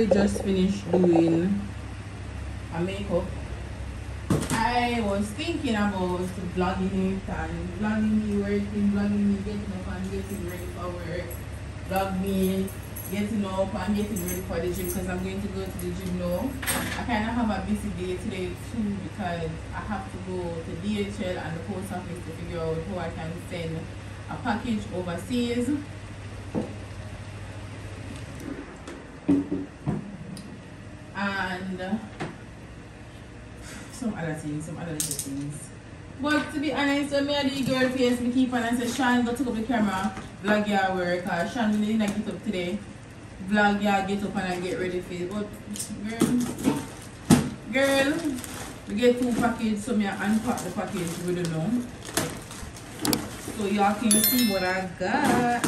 literally just finished doing a makeup. I was thinking about vlogging it and vlogging me working, vlogging me getting up and getting ready for work, vlog me getting up and getting ready for the gym because I'm going to go to the gym now. I kind of have a busy day today too because I have to go to DHL and the post office to figure out how I can send a package overseas. And some other things. But to be honest, when me and the girl face me keep on and say, Sean, go take up the camera, vlog your work, or Sean, we didn't get up today, vlog your get up and I get ready for it. But girl, we get 2 packages, so me unpack the package, we don't know. So y'all can see what I got.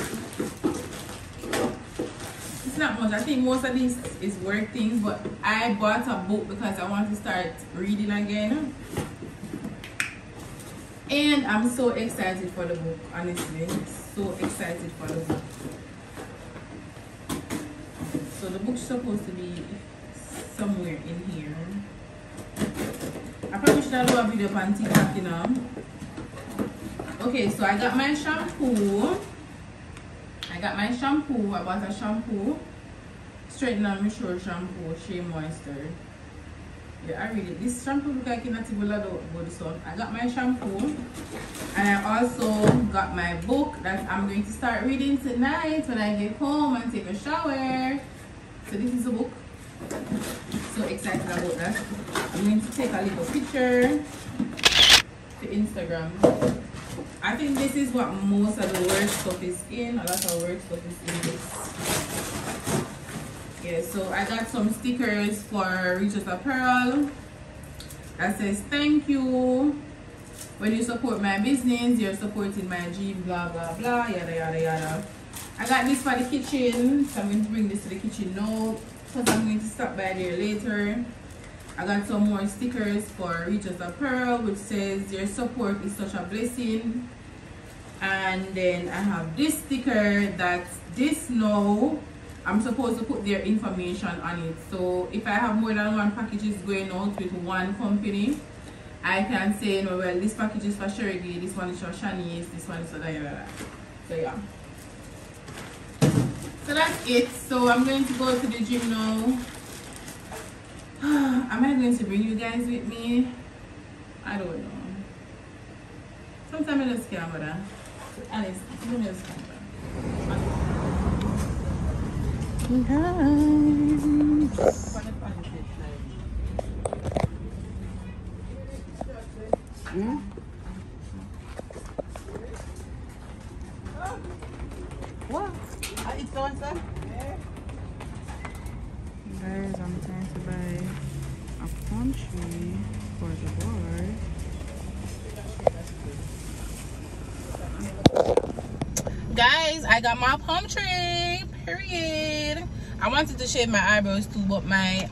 It's not much. I think most of this is work things, but I bought a book because I want to start reading again. And I'm so excited for the book, honestly. So excited for the book. So the book's supposed to be somewhere in here. I probably should have done a video on TikTok, you know. Okay, so I got my shampoo. I bought a shampoo. Straighten and Mature shampoo, Shea Moisture. Yeah, I read it. This shampoo look like it's not good, so I got my shampoo. And I also got my book that I'm going to start reading tonight when I get home and take a shower. So this is the book. So excited about that. I'm going to take a little picture to Instagram. I think this is what most of the work stuff is in. A lot of work stuff is in this. Yeah, so I got some stickers for Riches Apparel that says thank you. When you support my business, you're supporting my dream, blah blah blah, yada yada yada. I got this for the kitchen, so I'm going to bring this to the kitchen now because I'm going to stop by there later. I got some more stickers for Riches Apparel which says your support is such a blessing. And then I have this sticker that's this now. I'm supposed to put their information on it. So if I have more than 1 package going out with one company, I can say, no, well, this package is for Sherry, this one is for CHANNII, this one is for Diana. So yeah. So that's it. So I'm going to go to the gym now. Am I going to bring you guys with me? I don't know. Sometimes I just can't bother. Alice, I'm just can't bother. What? It's the one, son? Guys, I'm trying to buy a palm tree for the board. Guys, I got my palm tree, period. I wanted to shave my eyebrows too, but my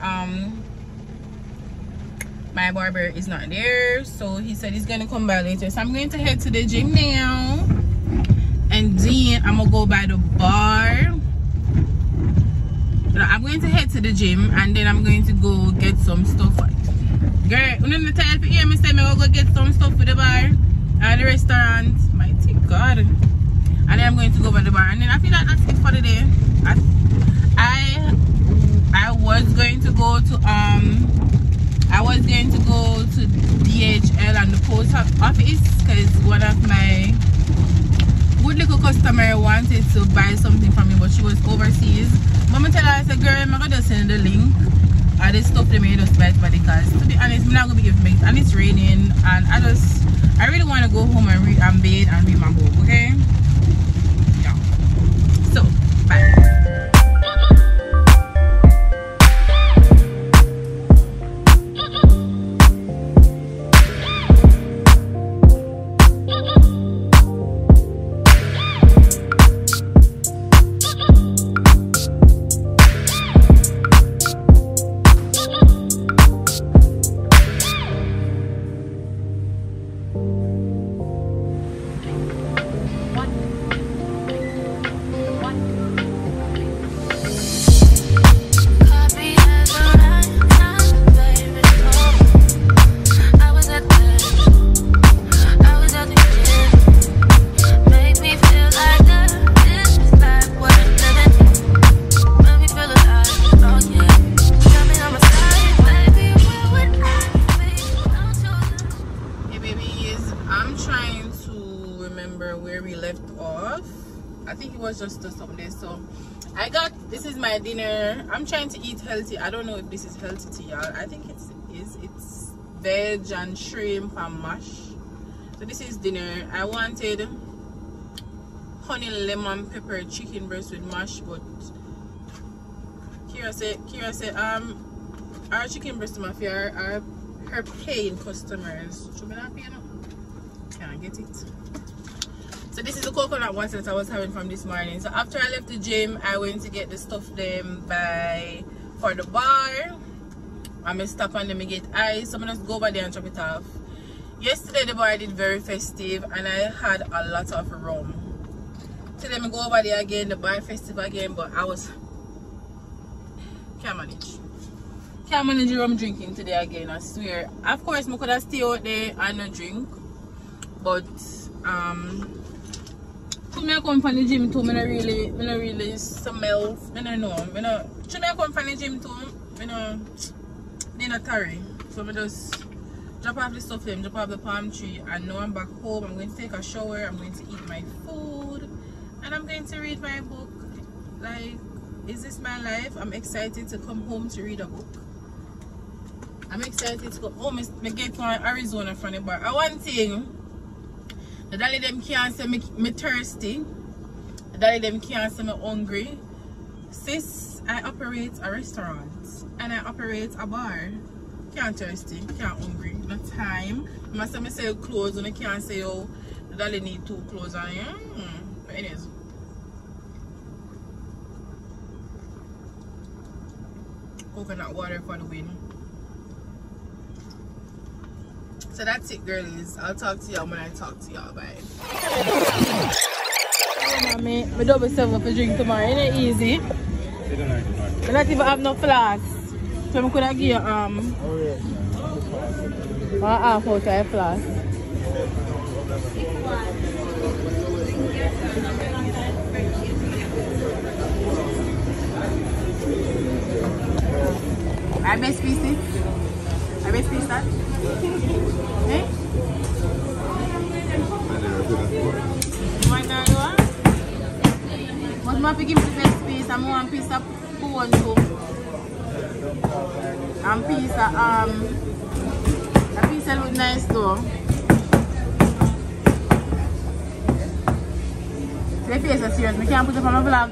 my barber is not there, so he said he's gonna come by later. So I'm going to head to the gym now, and then I'm gonna go by the bar. I'm going to head to the gym and then I'm going to go get some stuff. Girl, when I'm tired for hear me say I'm gonna go get some stuff for the bar and the restaurant. Mighty God. And then I'm going to go by the bar, and then I feel like that's it for the day. I was going to go to DHL and the post office because one of my good little customer wanted to buy something from me, but she was overseas. Mama tell her, I said, girl, I'm gonna just send the link or this stuff they made us buy for the cars. To be honest, I'm not gonna be giving it, and it's raining, and I really want to go home and bathe and read my book. Okay. Yeah. So bye. was just something. So I got, this is my dinner. I'm trying to eat healthy. I don't know if this is healthy to y'all. I think it is. It's veg and shrimp and mash. So this is dinner. I wanted honey lemon pepper chicken breast with mash, but Kira said our chicken breast mafia are her paying customers. Should we not pay now? Can't get it. So this is the coconut water that I was having from this morning. So after I left the gym, I went to get the stuff them for the bar. I'm gonna stop and let me get ice. So I'm gonna go over there and chop it off. Yesterday the bar did very festive and I had a lot of rum. Today I go over there again, the bar festive again, but I was can't manage rum drinking today again, I swear. Of course I could have stayed out there and not drink, but when I come from the gym too, I don't really smell. I don't know. When I come from the gym too, they're not tired. So I just drop off the stuff them, drop off the palm tree, and now I'm back home. I'm going to take a shower, I'm going to eat my food, and I'm going to read my book. Like, is this my life? I'm excited to come home to read a book. I'm excited to go home. I get to Arizona from the bar. One thing, the daddy them can't say me thirsty. The daddy them can't say me hungry. Sis, I operate a restaurant and I operate a bar. Can't thirsty, can't hungry. No time. I must say sell clothes and I can't say, oh, the daddy need 2 clothes on you. But anyways. Coconut water for the win. So that's it, girlies. I'll talk to y'all when I talk to y'all. Bye. Mommy, I double 7 for drink tomorrow. Ain't it easy? I don't even have no flask. So I could have give you half out of a flask. I best piece it. I best piece that. Eh? But I give me the best piece. I'm one piece of bone too. And piece of a piece that look nice too. The face is serious. I can't put it on my vlog.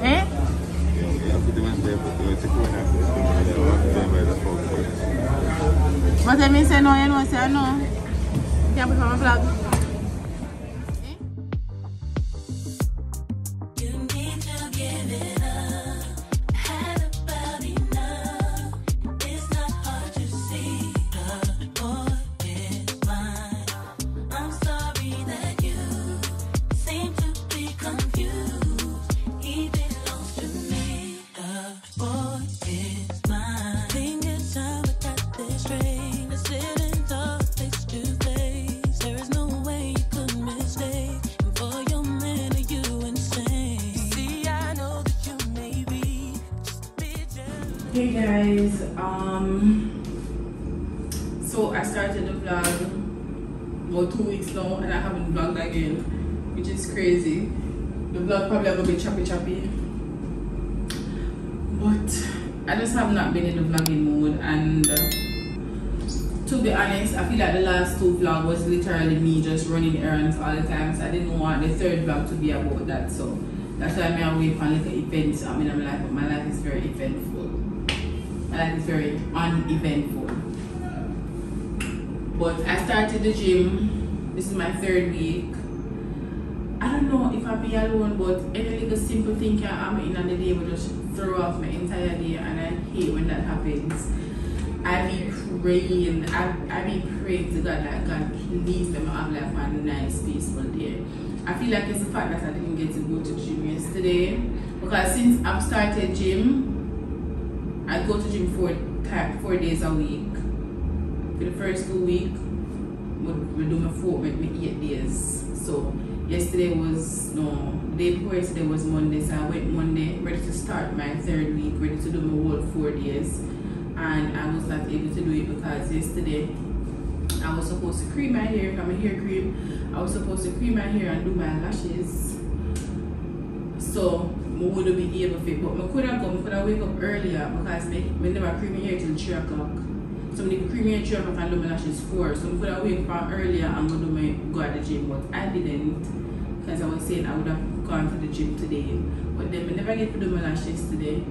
Eh? But I mean say no, you know, say no. You can't put it on my vlog. Hey guys, so I started the vlog about 2 weeks now and I haven't vlogged again, which is crazy. The vlog probably gonna be choppy, but I just have not been in the vlogging mode, and to be honest, I feel like the last 2 vlogs was literally me just running errands all the time, so I didn't want the 3rd vlog to be about that. So that's why I'm away from little events. I mean, but my life is very eventful. My life is very uneventful. But I started the gym. This is my 3rd week. I don't know if I'll be alone, but any little simple thing I'm in on the day will just throw off my entire day, and I hate when that happens. I be praying to God that God please let me have like a nice peaceful day. I feel like it's the fact that I didn't get to go to gym yesterday, because since I've started gym, I go to gym 4 days a week. For the first 2 weeks, we do my 8 days. So yesterday was, no, the day before yesterday was Monday, so I went Monday, ready to start my 3rd week, ready to do my whole 4 days. And I was not able to do it because yesterday I was supposed to cream my hair, have my hair cream. I was supposed to cream my hair and do my lashes. So I wouldn't be able to, but I could have wake up earlier because I never cream my hair till 3 o'clock. So I cream my hair 3 o'clock and do my lashes 4. So I could have wake up earlier and go at the gym, but I didn't because I was saying I would have gone to the gym today. But then I never get to do my lashes today.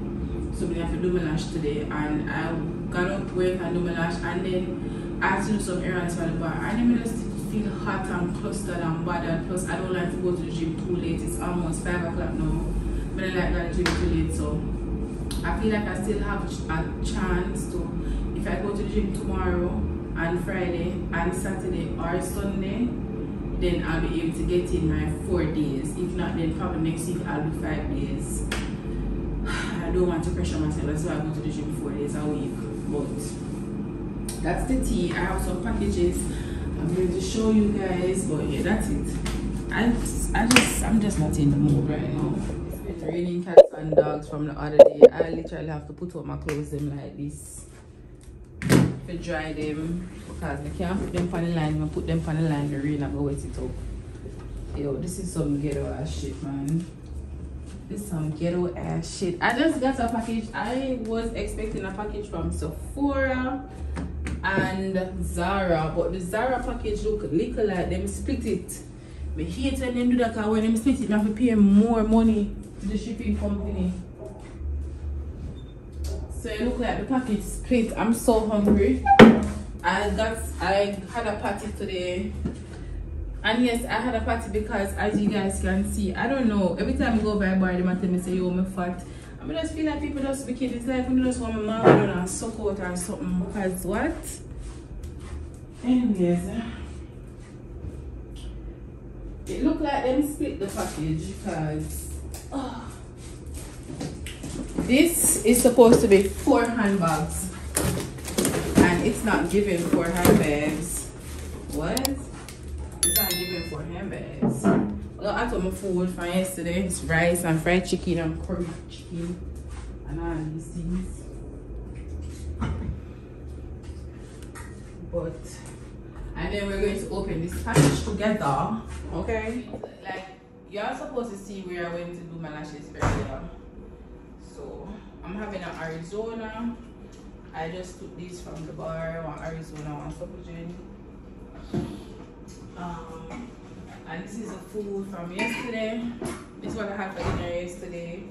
So I have to do my lash today, and I got up, work and do my lash, and then I had to do some errands for the bar. And then I just feel hot and clustered and bothered. Plus, I don't like to go to the gym too late. It's almost 5 o'clock now. But I like going to the gym too late, so I feel like I still have a chance to, if I go to the gym tomorrow and Friday and Saturday or Sunday, then I'll be able to get in my 4 days. If not, then probably next week I'll do 5 days. I don't want to pressure myself, that's why I go to the gym 4 days a week. But that's the tea. I have some packages I'm going to show you guys, but yeah, that's it. I'm just not in the mood right now. It's been raining cats and dogs from the other day. I literally have to put up my clothes them like this to dry them because I can't put them on the line. When I put them on the line, the rain I go wet it up. Yo, this is some ghetto ass shit, man. This is some ghetto ass shit. I just got a package. I was expecting a package from Sephora and Zara, but the Zara package look little like them split it. I hate when them do that because when them split it, I have to pay more money to the shipping company. So it look like the package split. I'm so hungry. I had a party today. And yes, I had a party because as you guys can see, I don't know, every time I go by bar, they might tell me say, yo, I'm fat. I just feel like people just wicked. It's like when you just want my mouth and suck out or something. Because what? Anyways, it look like them split the package because this is supposed to be 4 handbags. And it's not giving 4 handbags. What? It's not giving 4 handbags. Well, I took my food from yesterday. It's rice and fried chicken and curry chicken and all these things. But, and then we're going to open this package together. Okay? Like, you're supposed to see where I went to do my lashes earlier. So, I'm having an Arizona. I just took these from the bar. One Arizona, one supple gin. And this is the food from yesterday. This is what I had for dinner yesterday.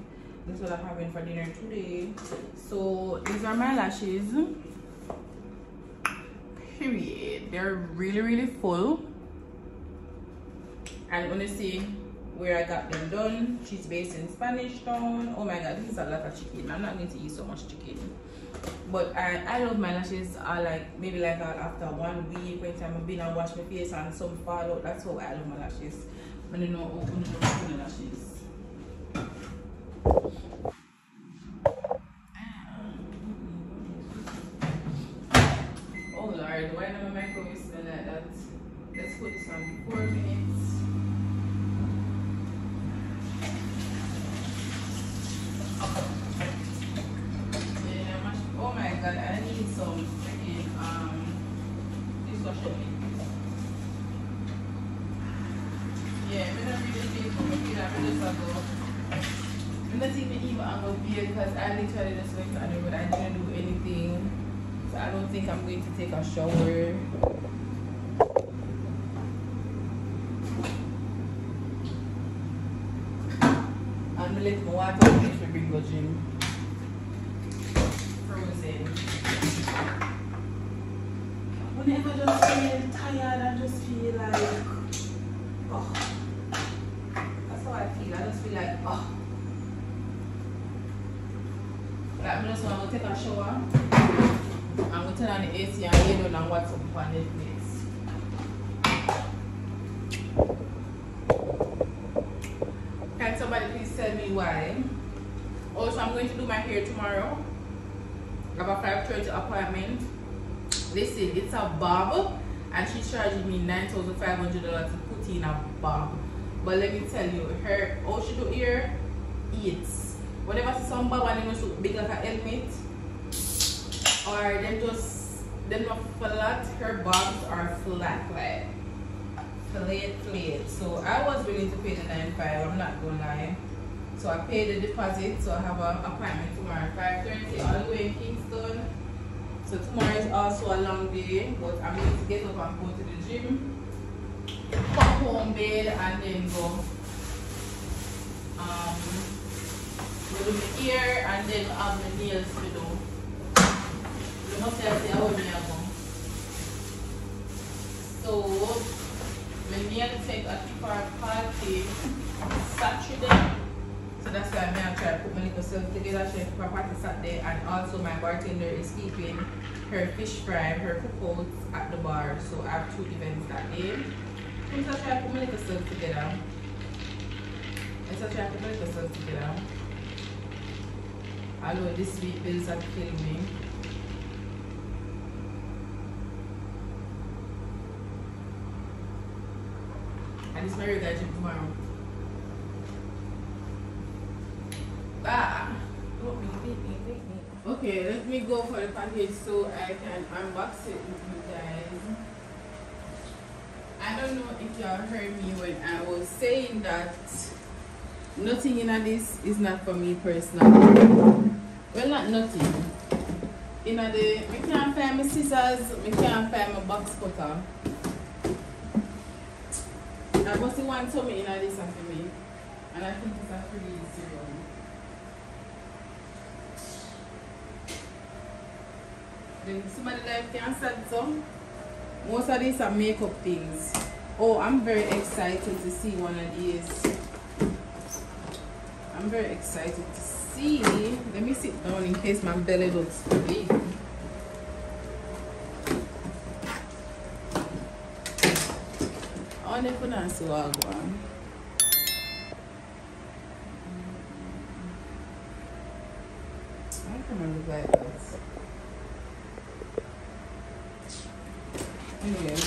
This is what I'm having for dinner today. So these are my lashes. Period. They're really full. And when you see where I got them done, she's based in Spanish Town. Oh my god, this is a lot of chicken. I'm not going to eat so much chicken. But I love my lashes. I like maybe like after 1 week when time I've been and wash my face and some fall out. That's how I love my lashes. When you know open my lashes. Oh Lord, why not my microwave smell like that? Let's put this on 4 minutes. Oh my god, I need some freaking dishwasher liquid. Yeah, I'm not really think for me that I just go. I'm not even on my beard because I literally just went to the road. I didn't do anything. So I don't think I'm going to take a shower. I'm gonna let my water finish for bring go gym. Whenever I just feel tired, I just feel like, oh, that's how I feel. I just feel like, oh, like I just want to take a shower. I'm going to turn on the AC and lay down and watch something on Netflix. Can somebody please tell me why? Also, I'm going to do my hair tomorrow. I have a 5:30 appointment. Listen, it's a bob and she's charging me $9,500 to put in a bob. But let me tell you, her all she do here eats. Whenever some bob and them look big like a helmet, or them not flat, her bobs are flat, like flat. So I was willing to pay the $9,500, I'm not gonna lie. So I paid the deposit, so I have an appointment tomorrow at 5:30 all the way in Kingston. So tomorrow is also a long day, but I'm going to get up and go to the gym, come home, bed, and then go do my hair, and then have my nails to do. You must have to hold me up. So my nail take a party Saturday. So that's why I'm going to try to put my little self together. She for party Saturday, and also my bartender is keeping her fish fry, her cookouts at the bar. So I have 2 events that day. I'm going to try to put my little self together. Although this week bills are killing me. And it's my regular gym tomorrow. Okay, let me go for the package so I can unbox it with you guys. I don't know if y'all heard me when I was saying that nothing in this is not for me personally. Well, not nothing. I can't find my scissors, I can't find my box cutter. I must want something in this for me. And I think it's a pretty easy one. Then somebody like can start some. Most of these are makeup things. Oh, I'm very excited to see one of these. I'm very excited to see. Let me sit down in case my belly looks big. I wonder if I see what I want. I can remember like this. Anyways.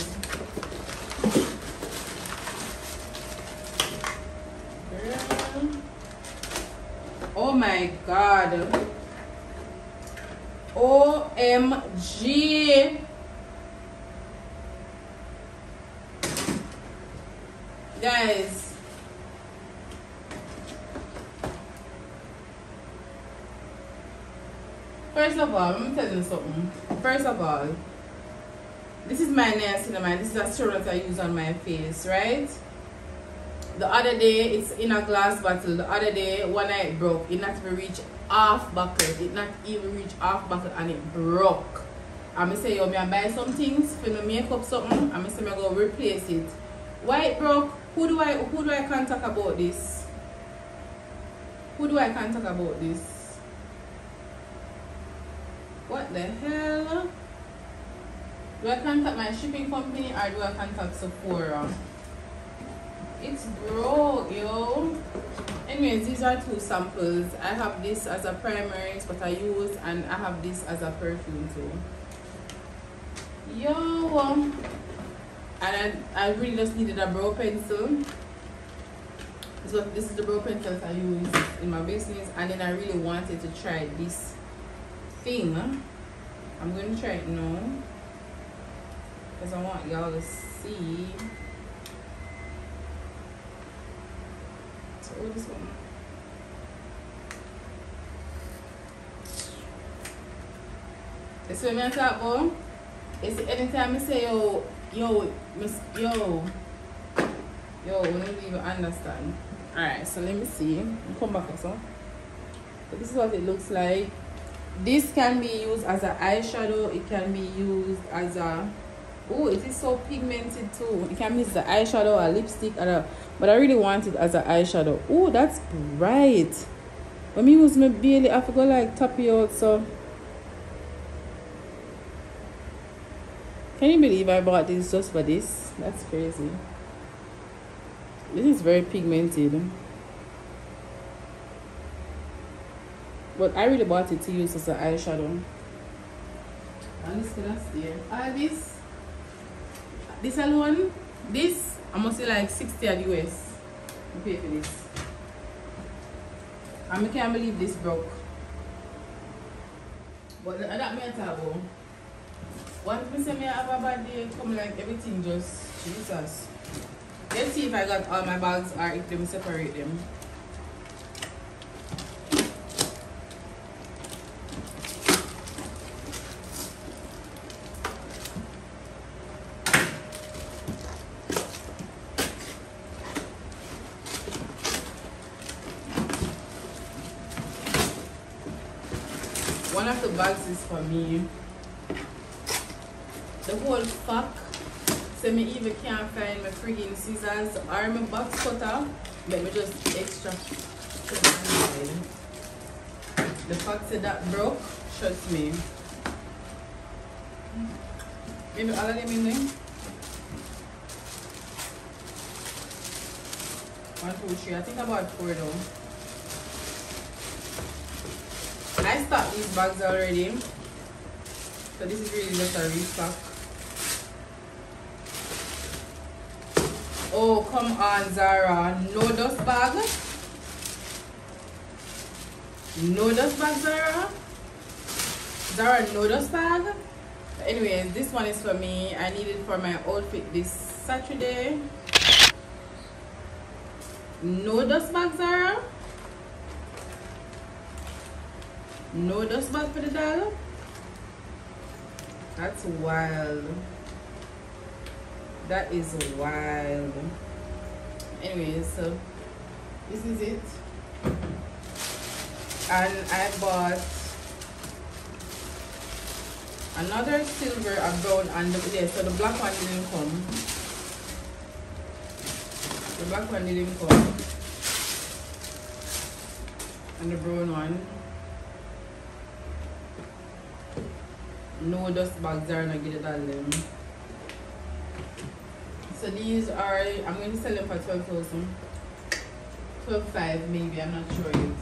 Oh my god. OMG. Guys. First of all, let me tell you something. First of all, this is my niacinamide. This is a serum that I use on my face, right? The other day, it's in a glass bottle. The other day, one night it broke. It not even reach half bucket. It not even reach half bucket and it broke. I'm say, yo, I buy some things for my makeup something. I'm say, I go replace it. Why it broke? Who do I contact about this? Who do I contact about this? What the hell? Do I contact my shipping company or do I contact Sephora? It's broke, yo. Anyways, these are 2 samples. I have this as a primer, it's what I use, and I have this as a perfume too. Yo. And I really just needed a brow pencil. So this is the brow pencil that I use in my business, and then I really wanted to try this thing. I'm going to try it now because I want y'all to see. So this one. This is what I'm talking about. It's anytime I say yo, when you even understand. Alright, so let me see. I'll come back also. So this is what it looks like. This can be used as an eyeshadow. It can be used as a... Oh, it is so pigmented too. It can be used as an eyeshadow, a lipstick, but I really want it as an eyeshadow. Oh, that's bright. When I use my Bailey, I forgot like tap it out. So can you believe I bought this just for this? That's crazy. This is very pigmented. But I really bought it to use as an eyeshadow. And this can stay. This alone, this I must say like 60 at US. I pay for this. And I can't believe this broke. But that may talk about. Once I say I have a bad day, come like everything just Jesus. Let's see if I got all my bags or if them separate them. of the bags is for me. The whole fuck. So me even can't find my friggin' scissors or my box cutter. Let me just extra. The fact that broke, trust me. Maybe all of them in there. 1, 2, 3. I think about 4 though. I stocked these bags already. So this is really just a restock. Oh, come on, Zara. No dust bag. No dust bag, Zara. Zara, no dust bag. Anyways, this one is for me. I need it for my outfit this Saturday. No dust bag, Zara. No dust bag for the doll. That's wild. That is wild. Anyways, so this is it. And I bought another silver, a brown, and so the black one didn't come. The black one didn't come. And the brown one. No dust bags are not get it all them. So these are, I'm going to sell them for 12,000. 12,500 maybe, I'm not sure yet.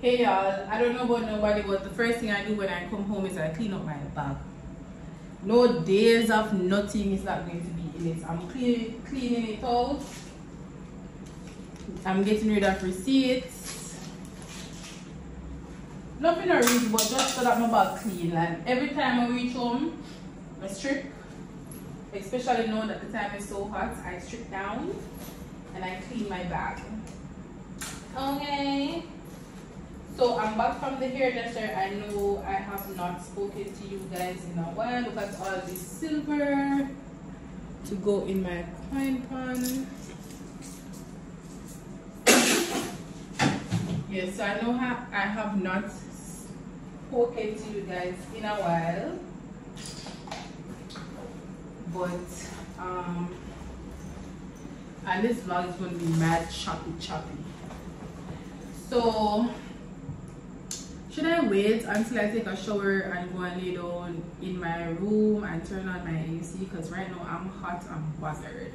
Hey y'all, I don't know about nobody, but the first thing I do when I come home is I clean up my bag. No days of nothing is not going to be in it. I'm cleaning it out. I'm getting rid of receipts. Nothing really, but just so that my bag clean. And every time I reach home, I strip. Especially now that the time is so hot, I strip down and I clean my bag. Okay. So I'm back from the hairdresser. I know I have not spoken to you guys in a while. Look at all this silver to go in my coin pan. Yes, so I know I have not spoken to you guys in a while. But and this vlog is going to be mad choppy. So should I wait until I take a shower and go and lay down in my room and turn on my AC? Because right now I'm hot and bothered.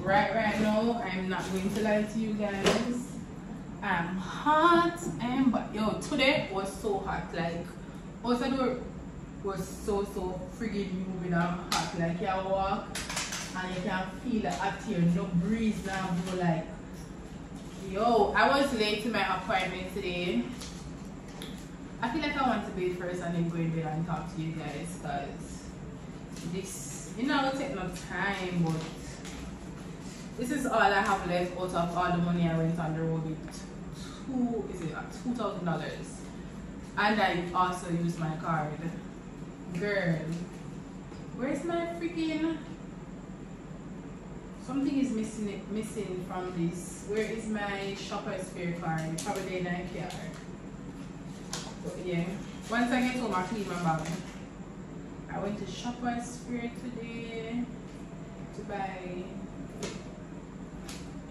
Right now, I'm not going to lie to you guys. I'm hot and yo, today was so hot. Like, also the door was so friggin' humid and hot. Like, you walk and you can feel the hot here. No breeze now, bro. Like, yo, I was late to my appointment today. I feel like I want to bathe first and then go in bed and talk to you guys, because this, you know, it'll take no time, but this is all I have left out of all the money I went on the road with. $2,000. And I also used my card. Girl, where's my freaking... Something is missing from this. Where is my Shoppers Fair card? Probably in IKEA. But yeah, once I get home, I clean my bag. I went to Shoppers Fair today to buy.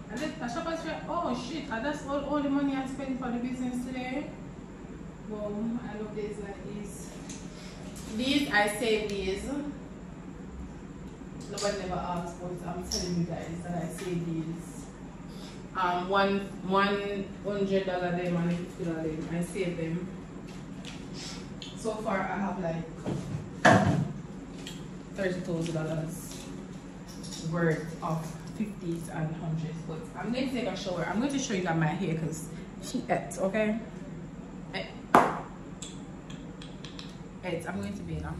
And then a Shoppers Fair. Oh shit! That's all the money I spent for the business today. Boom! I love days like these. These I saved these. Nobody never asked, but I'm telling you guys that I saved these. $100 them and $50 them. I saved them. So far I have like $30,000 worth of 50s and 100s. But I'm going to take a shower. I'm going to show you guys my hair because she ate, okay? I'm going to be in a hot.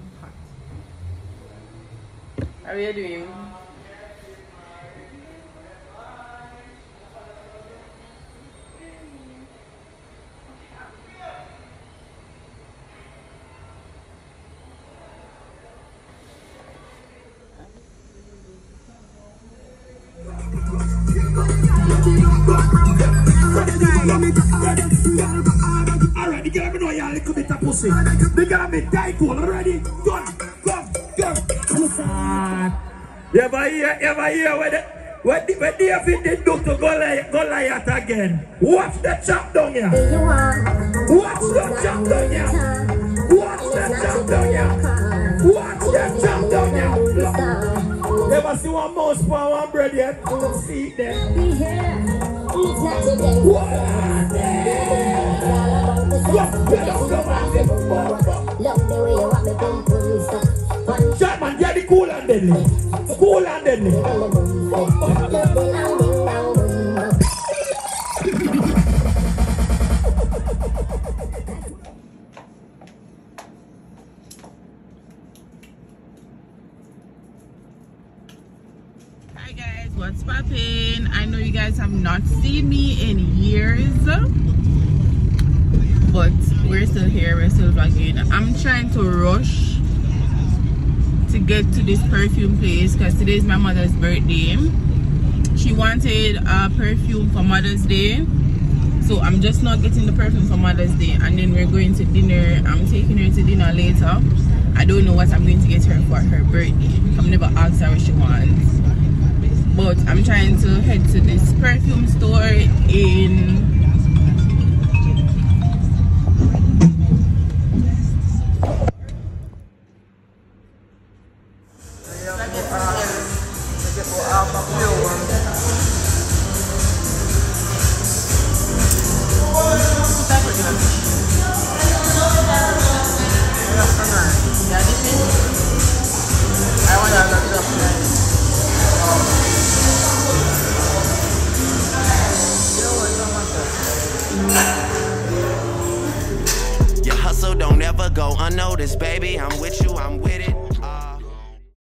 How are you doing? Alright, the girl me know you a little bit of pussy. The girl me tight one. Ready? Go. You ever hear what David did do to Goliath again? Watch the chop down here. Watch the chop down here. Watch the chop down here. Watch the chop down here. Never see one mouse for one bread yet? See it there. Shot man, get the cool and deadly. Cool and deadly. Hi guys, what's poppin'? I know you guys have not seen me in years, but we're still here, we're still vlogging. I'm trying to rush to get to this perfume place because today is my mother's birthday. She wanted a perfume for Mother's Day, so I'm just not getting the perfume for Mother's Day, and then we're going to dinner. I'm taking her to dinner later. I don't know what I'm going to get her for her birthday. I've never asked her what she wants, but I'm trying to head to this perfume store in Your hustle don't ever go unnoticed, baby. I'm with you, I'm with it.